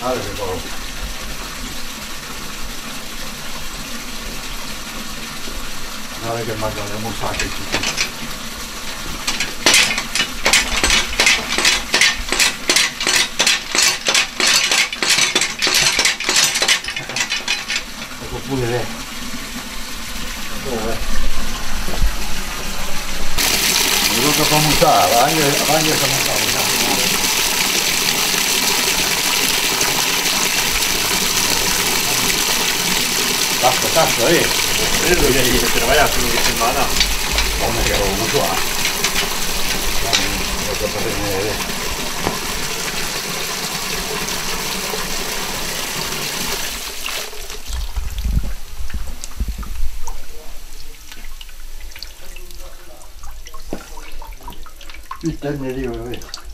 Guarda che cosa. Guarda che mangiamo un sacco di cibo. Ecco pure lei. Dove? Non so come usare, anche come usare. Cazzo, credo che gli treballa solo di settimana. Come che l'ho avuto a? Ecco per vedere. Il tenerico, vedi?